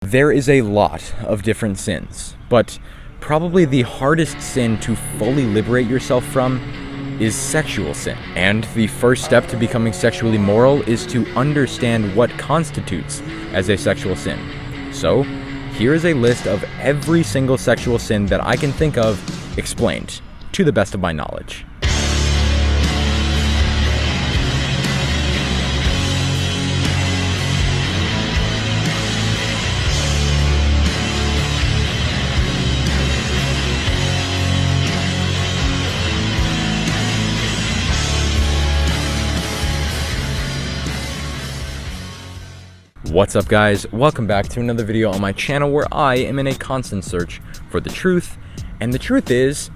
There is a lot of different sins, but probably the hardest sin to fully liberate yourself from is sexual sin. And the first step to becoming sexually moral is to understand what constitutes as a sexual sin. So, here is a list of every single sexual sin that I can think of explained, to the best of my knowledge. What's up, guys? Welcome back to another video on my channel where I am in a constant search for the truth. And the truth is,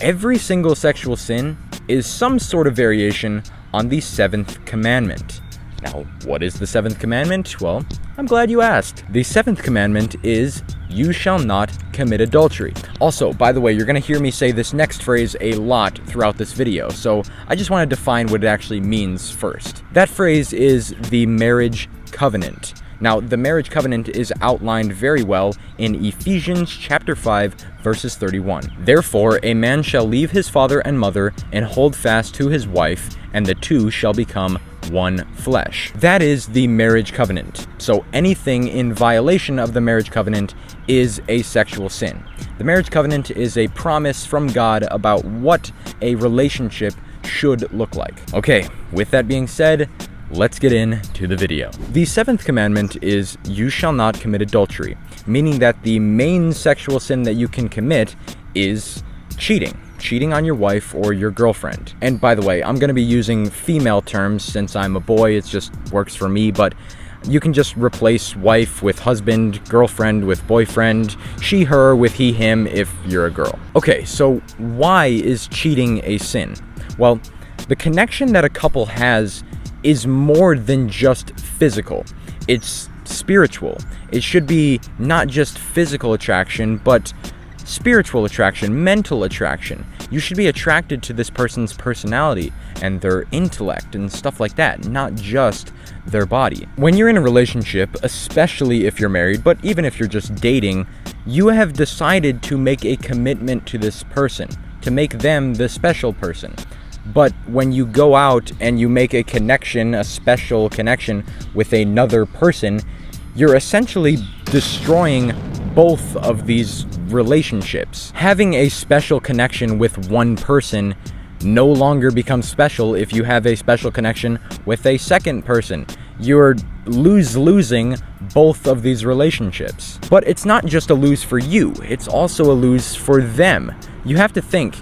every single sexual sin is some sort of variation on the seventh commandment. Now, what is the seventh commandment? Well, I'm glad you asked. The seventh commandment is, you shall not commit adultery. Also, by the way, you're gonna hear me say this next phrase a lot throughout this video, so I just want to define what it actually means first. That phrase is the marriage covenant. Now, the marriage covenant is outlined very well in Ephesians chapter 5, verses 31. Therefore, a man shall leave his father and mother and hold fast to his wife, and the two shall become one flesh. That is the marriage covenant. So anything in violation of the marriage covenant is a sexual sin. The marriage covenant is a promise from God about what a relationship should look like. Okay, with that being said, let's get into the video. The seventh commandment is, you shall not commit adultery, meaning that the main sexual sin that you can commit is cheating on your wife or your girlfriend. And by the way, I'm going to be using female terms since I'm a boy. It just works for me, but you can just replace wife with husband, girlfriend with boyfriend, she, her with he, him if you're a girl. Okay, so why is cheating a sin? Well, the connection that a couple has is more than just physical. It's spiritual. It should be not just physical attraction, but spiritual attraction, mental attraction. You should be attracted to this person's personality and their intellect and stuff like that, not just their body. When you're in a relationship, especially if you're married, but even if you're just dating, you have decided to make a commitment to this person, to make them the special person. But when you go out and you make a connection, a special connection with another person, you're essentially destroying both of these relationships. Having a special connection with one person no longer becomes special if you have a special connection with a second person. You're losing both of these relationships. But it's not just a lose for you, it's also a lose for them. You have to think,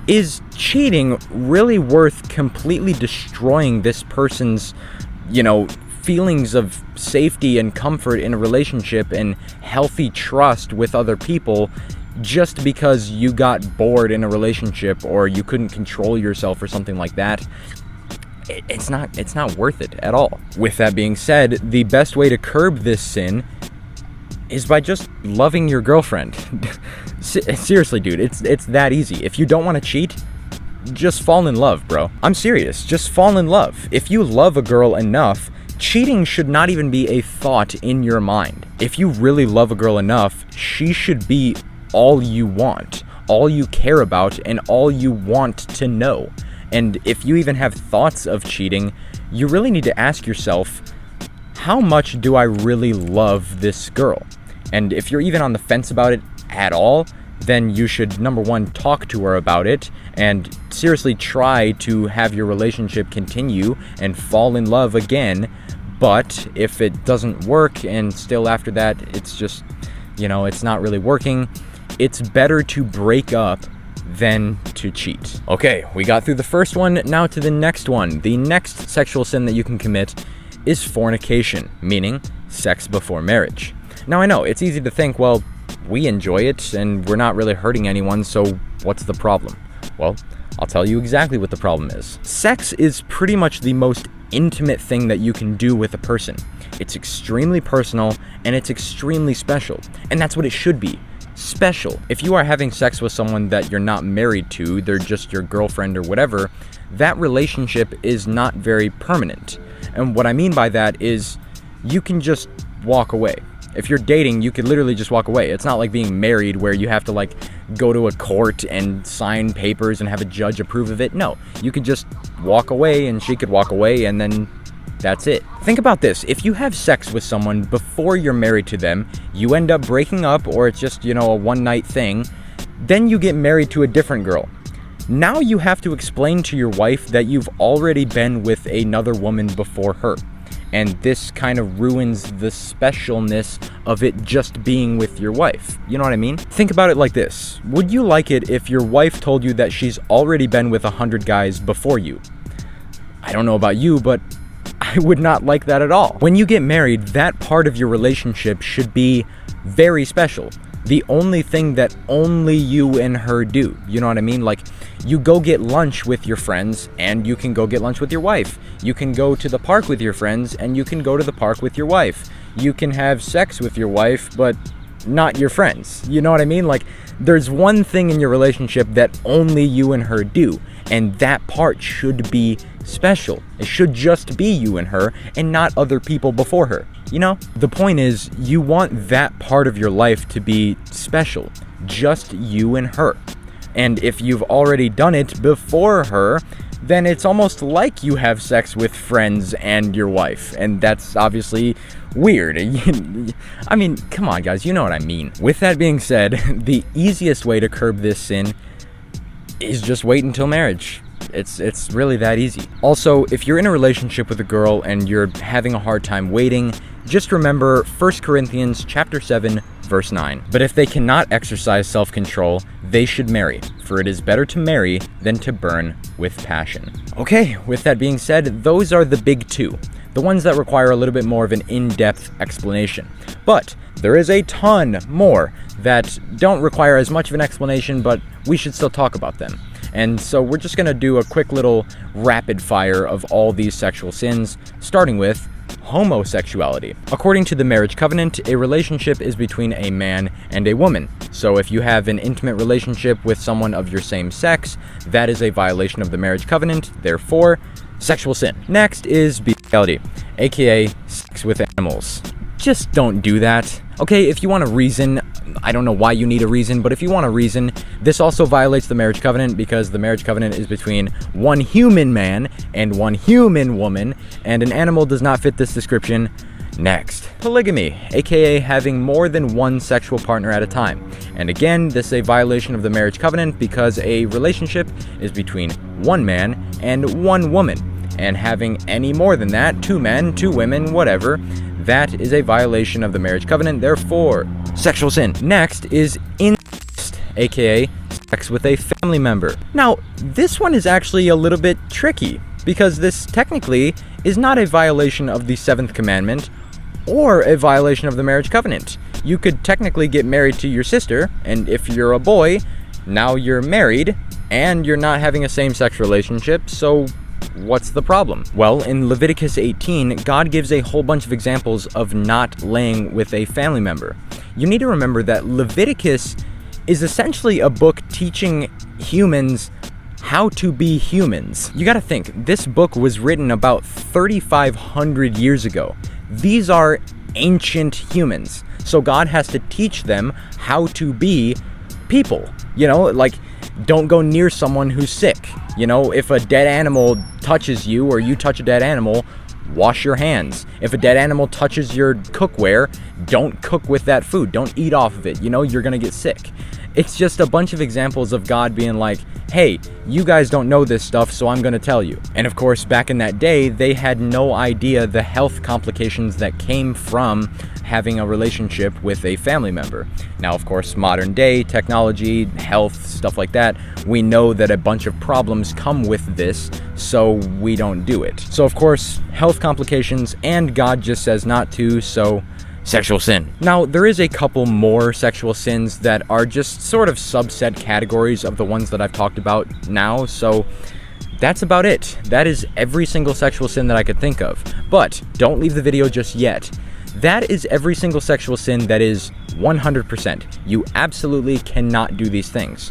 is cheating really worth completely destroying this person's, feelings of safety and comfort in a relationship and healthy trust with other people just because you got bored in a relationship or you couldn't control yourself or something like that? It's not worth it at all. With that being said, the best way to curb this sin is by just loving your girlfriend. Seriously, dude, it's that easy. If you don't want to cheat, just fall in love, bro. I'm serious, just fall in love. If you love a girl enough, cheating should not even be a thought in your mind. If you really love a girl enough, she should be all you want, all you care about, and all you want to know. And if you even have thoughts of cheating, you really need to ask yourself, how much do I really love this girl? And if you're even on the fence about it at all, then you should, number one, talk to her about it and seriously try to have your relationship continue and fall in love again. But if it doesn't work and still after that it's just, it's not really working, it's better to break up than to cheat. Okay, we got through the first one, now to the next one. The next sexual sin that you can commit is fornication, meaning sex before marriage. Now, I know it's easy to think, well, we enjoy it and we're not really hurting anyone, so what's the problem? Well, I'll tell you exactly what the problem is. Sex is pretty much the most intimate thing that you can do with a person. It's extremely personal and it's extremely special, and that's what it should be. Special. If you are having sex with someone that you're not married to, they're just your girlfriend or whatever, that relationship is not very permanent. And what I mean by that is you can just walk away. If you're dating, you could literally just walk away. It's not like being married where you have to like go to a court and sign papers and have a judge approve of it. No, you could just walk away and she could walk away and then that's it. Think about this. If you have sex with someone before you're married to them, you end up breaking up or it's just, a one-night thing, then you get married to a different girl. Now you have to explain to your wife that you've already been with another woman before her. And this kind of ruins the specialness of it just being with your wife. You know what I mean? Think about it like this. Would you like it if your wife told you that she's already been with 100 guys before you? I don't know about you, but I would not like that at all. When you get married, that part of your relationship should be very special. The only thing that only you and her do. You know what I mean? Like, you go get lunch with your friends and you can go get lunch with your wife. You can go to the park with your friends and you can go to the park with your wife. You can have sex with your wife, but not your friends. You know what I mean? Like, there's one thing in your relationship that only you and her do, and that part should be special. It should just be you and her and not other people before her. The point is, you want that part of your life to be special, just you and her. And if you've already done it before her, then it's almost like you have sex with friends and your wife, and that's obviously weird. I mean, come on guys, you know what I mean. With that being said, the easiest way to curb this sin is just wait until marriage. It's really that easy. Also, if you're in a relationship with a girl and you're having a hard time waiting, just remember 1 Corinthians chapter 7, verse 9. But if they cannot exercise self-control, they should marry, for it is better to marry than to burn with passion. Okay, with that being said, those are the big two, the ones that require a little bit more of an in-depth explanation. But there is a ton more that don't require as much of an explanation, but we should still talk about them. And so we're just going to do a quick little rapid fire of all these sexual sins, starting with homosexuality. According to the marriage covenant, a relationship is between a man and a woman. So if you have an intimate relationship with someone of your same sex, that is a violation of the marriage covenant, therefore, sexual sin. Next is bestiality, aka sex with animals. Just don't do that. Okay, if you want a reason, I don't know why you need a reason, but if you want a reason, this also violates the marriage covenant because the marriage covenant is between one human man and one human woman, and an animal does not fit this description. Next, polygamy, aka having more than one sexual partner at a time. And again, this is a violation of the marriage covenant because a relationship is between one man and one woman. And having any more than that, two men, two women, whatever, that is a violation of the marriage covenant, therefore, sexual sin. Next is incest, aka sex with a family member. Now, this one is actually a little bit tricky because this technically is not a violation of the 7th commandment or a violation of the marriage covenant. You could technically get married to your sister, and if you're a boy, now you're married and you're not having a same-sex relationship, so what's the problem? Well, in Leviticus 18, God gives a whole bunch of examples of not laying with a family member. You need to remember that Leviticus is essentially a book teaching humans how to be humans. You gotta think, this book was written about 3,500 years ago. These are ancient humans, so God has to teach them how to be people. Like, don't go near someone who's sick. If a dead animal touches you or you touch a dead animal, wash your hands. If a dead animal touches your cookware, don't cook with that food. Don't eat off of it. You're gonna get sick. It's just a bunch of examples of God being like, hey, you guys don't know this stuff, so I'm gonna tell you. And of course, back in that day, they had no idea the health complications that came from having a relationship with a family member. Now, of course, modern day technology, health, stuff like that, we know that a bunch of problems come with this, so we don't do it. So of course, health complications, and God just says not to, so sexual sin. Now, there is a couple more sexual sins that are just sort of subset categories of the ones that I've talked about now, so that's about it. That is every single sexual sin that I could think of. But don't leave the video just yet. That is every single sexual sin that is 100%. You absolutely cannot do these things.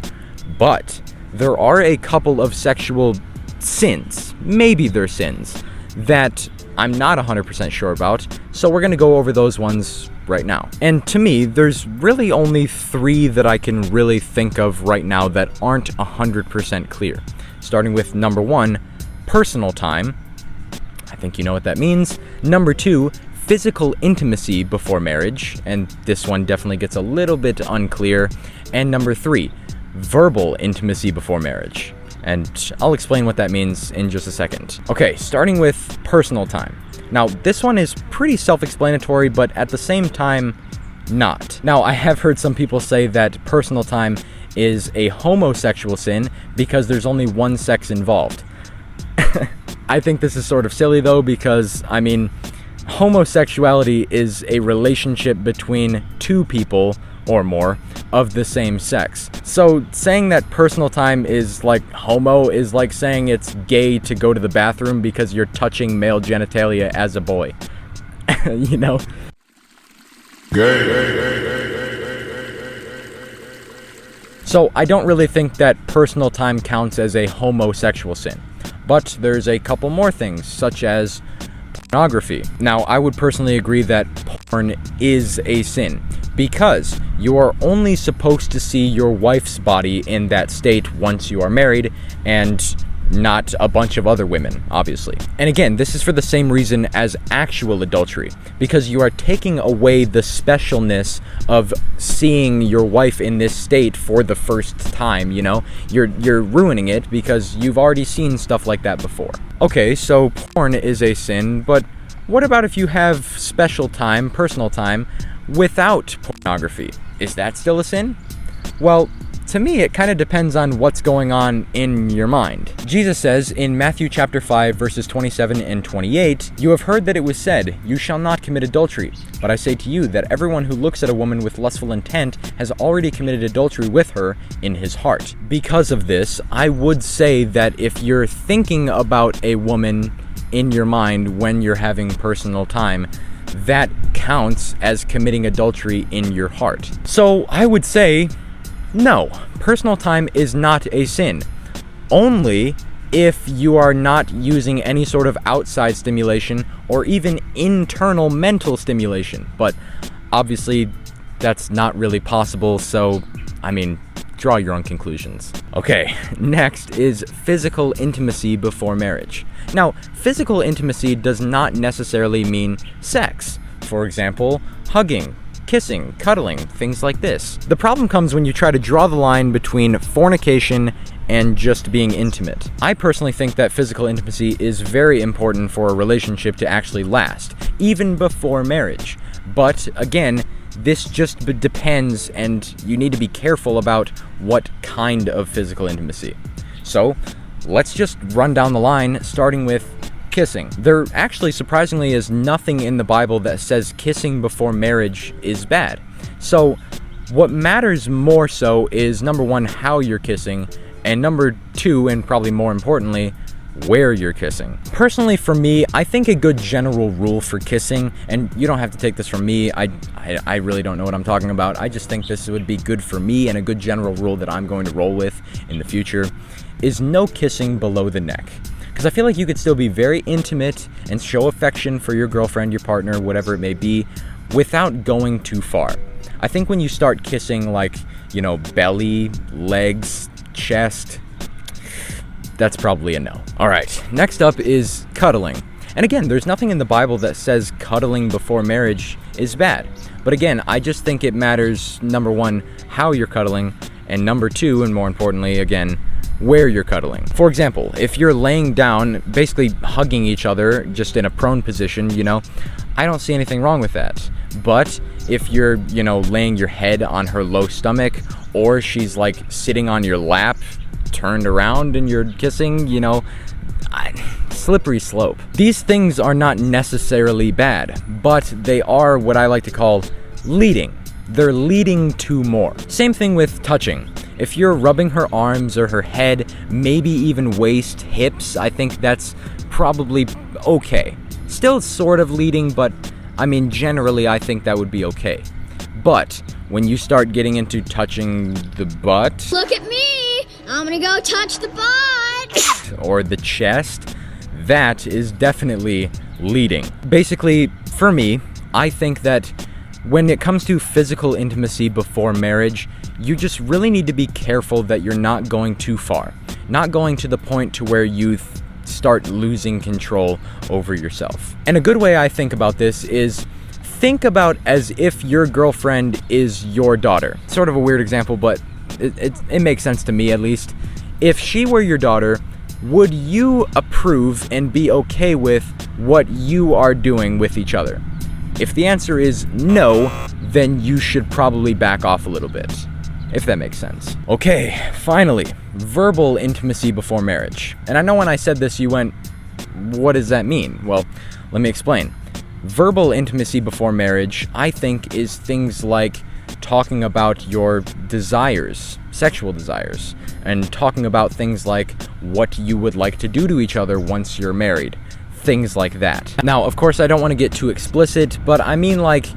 But there are a couple of sexual sins, maybe they're sins, that I'm not 100% sure about, so we're gonna go over those ones right now. And to me, there's really only 3 that I can really think of right now that aren't 100% clear. Starting with number 1, personal time. I think you know what that means. Number 2, physical intimacy before marriage, and this one definitely gets a little bit unclear. And number 3, verbal intimacy before marriage. And I'll explain what that means in just a second. Okay, starting with personal time. Now, this one is pretty self-explanatory, but at the same time, not. Now, I have heard some people say that personal time is a homosexual sin because there's only one sex involved. I think this is sort of silly though, because, I mean, homosexuality is a relationship between 2 people or more of the same sex. So saying that personal time is like homo is like saying it's gay to go to the bathroom because you're touching male genitalia as a boy. You know? So I don't really think that personal time counts as a homosexual sin. But there's a couple more things, such as pornography. Now, I would personally agree that porn is a sin because you are only supposed to see your wife's body in that state once you are married, and not a bunch of other women, obviously. And again, this is for the same reason as actual adultery, because you are taking away the specialness of seeing your wife in this state for the first time, you know? You're ruining it because you've already seen stuff like that before. Okay, so porn is a sin, but what about if you have special time, personal time, without pornography? Is that still a sin? Well, to me, it kind of depends on what's going on in your mind. Jesus says in Matthew chapter 5, verses 27 and 28, "You have heard that it was said, 'You shall not commit adultery.' But I say to you that everyone who looks at a woman with lustful intent has already committed adultery with her in his heart." Because of this, I would say that if you're thinking about a woman in your mind when you're having personal time, that counts as committing adultery in your heart. So I would say, no, personal time is not a sin, only if you are not using any sort of outside stimulation or even internal mental stimulation. But obviously, that's not really possible, so, I mean, draw your own conclusions. Okay, next is physical intimacy before marriage. Now, physical intimacy does not necessarily mean sex. For example, hugging, kissing, cuddling, things like this. The problem comes when you try to draw the line between fornication and just being intimate. I personally think that physical intimacy is very important for a relationship to actually last, even before marriage. But again, this just depends, and you need to be careful about what kind of physical intimacy. So, let's just run down the line, starting with kissing. There actually surprisingly is nothing in the Bible that says kissing before marriage is bad. So what matters more so is, number 1, how you're kissing, and number 2, and probably more importantly, where you're kissing. Personally, for me, I think a good general rule for kissing, and you don't have to take this from me, I really don't know what I'm talking about, I just think this would be good for me and a good general rule that I'm going to roll with in the future, is no kissing below the neck. Because I feel like you could still be very intimate and show affection for your girlfriend, your partner, whatever it may be, without going too far. I think when you start kissing, like, you know, belly, legs, chest, that's probably a no. Alright, next up is cuddling. And again, there's nothing in the Bible that says cuddling before marriage is bad. But again, I just think it matters, number 1, how you're cuddling, and number 2, and more importantly, again, where you're cuddling. For example, if you're laying down, basically hugging each other, just in a prone position, you know, I don't see anything wrong with that. But if you're, you know, laying your head on her low stomach, or she's like sitting on your lap, turned around and you're kissing, you know, slippery slope. These things are not necessarily bad, but they are what I like to call leading. They're leading to more. Same thing with touching. If you're rubbing her arms or her head, maybe even waist, hips, I think that's probably okay. Still sort of leading, but I mean, generally I think that would be okay. But when you start getting into touching the butt, look at me, I'm gonna go touch the butt, or the chest, that is definitely leading. Basically, for me, I think that when it comes to physical intimacy before marriage, you just really need to be careful that you're not going too far. Not going to the point to where you start losing control over yourself. And a good way I think about this is think about as if your girlfriend is your daughter. Sort of a weird example, but it makes sense to me at least. If she were your daughter, would you approve and be okay with what you are doing with each other? If the answer is no, then you should probably back off a little bit, if that makes sense. Okay, finally, verbal intimacy before marriage. And I know when I said this, you went, what does that mean? Well, let me explain. Verbal intimacy before marriage, I think, is things like talking about your desires, sexual desires, and talking about things like what you would like to do to each other once you're married. Things like that. Now, of course, I don't want to get too explicit, but I mean like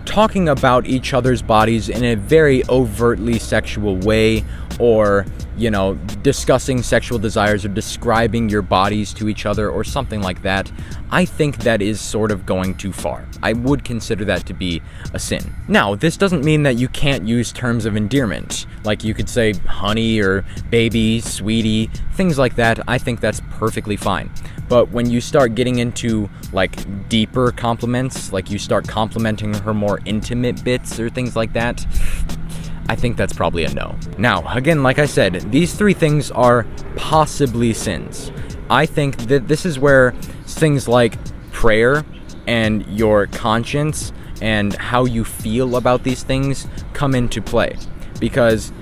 talking about each other's bodies in a very overtly sexual way, or, you know, discussing sexual desires or describing your bodies to each other or something like that. I think that is sort of going too far. I would consider that to be a sin. Now, this doesn't mean that you can't use terms of endearment. Like you could say honey or baby, sweetie, things like that. I think that's perfectly fine. But when you start getting into like deeper compliments, like you start complimenting her more intimate bits or things like that, I think that's probably a no. Now, again, like I said, these three things are possibly sins. I think that this is where things like prayer and your conscience and how you feel about these things come into play. Because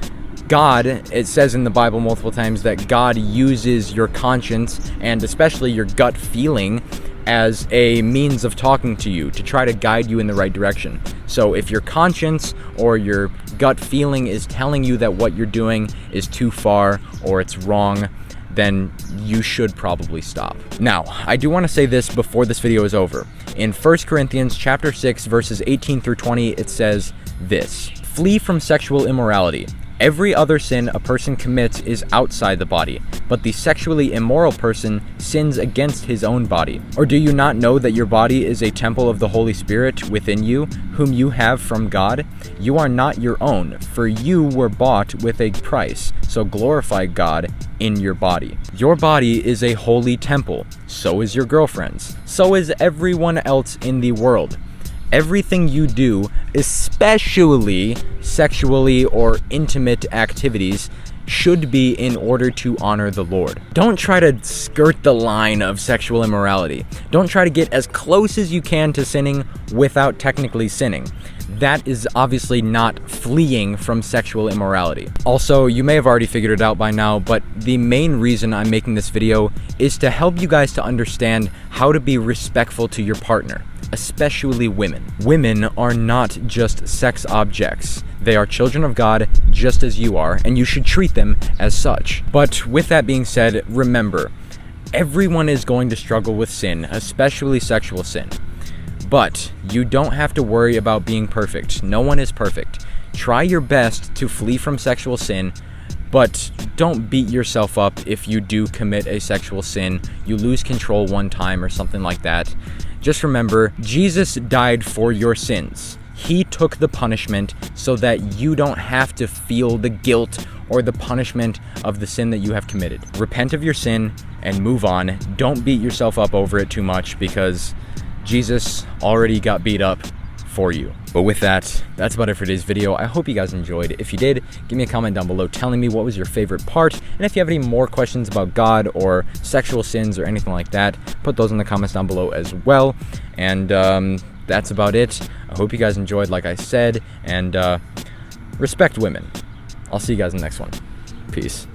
God, it says in the Bible multiple times that God uses your conscience and especially your gut feeling as a means of talking to you to try to guide you in the right direction. So if your conscience or your gut feeling is telling you that what you're doing is too far or it's wrong, then you should probably stop. Now, I do want to say this before this video is over. In 1 Corinthians chapter 6, verses 18 through 20, it says this: "Flee from sexual immorality. Every other sin a person commits is outside the body, but the sexually immoral person sins against his own body. Or do you not know that your body is a temple of the Holy Spirit within you, whom you have from God? You are not your own, for you were bought with a price, so glorify God in your body. Your body is a holy temple, so is your girlfriend's, so is everyone else in the world. Everything you do, especially sexually or intimate activities, should be in order to honor the Lord. Don't try to skirt the line of sexual immorality. Don't try to get as close as you can to sinning without technically sinning. That is obviously not fleeing from sexual immorality. Also, you may have already figured it out by now, but the main reason I'm making this video is to help you guys to understand how to be respectful to your partner, especially women. Women are not just sex objects. They are children of God just as you are, and you should treat them as such. But with that being said, remember, everyone is going to struggle with sin, especially sexual sin. But you don't have to worry about being perfect. No one is perfect. Try your best to flee from sexual sin, but don't beat yourself up if you do commit a sexual sin, you lose control one time or something like that. Just remember, Jesus died for your sins. He took the punishment so that you don't have to feel the guilt or the punishment of the sin that you have committed. Repent of your sin and move on. Don't beat yourself up over it too much because Jesus already got beat up for you. But with that, that's about it for today's video. I hope you guys enjoyed. If you did, give me a comment down below telling me what was your favorite part. And if you have any more questions about God or sexual sins or anything like that, put those in the comments down below as well. And that's about it. I hope you guys enjoyed, like I said, and respect women. I'll see you guys in the next one. Peace.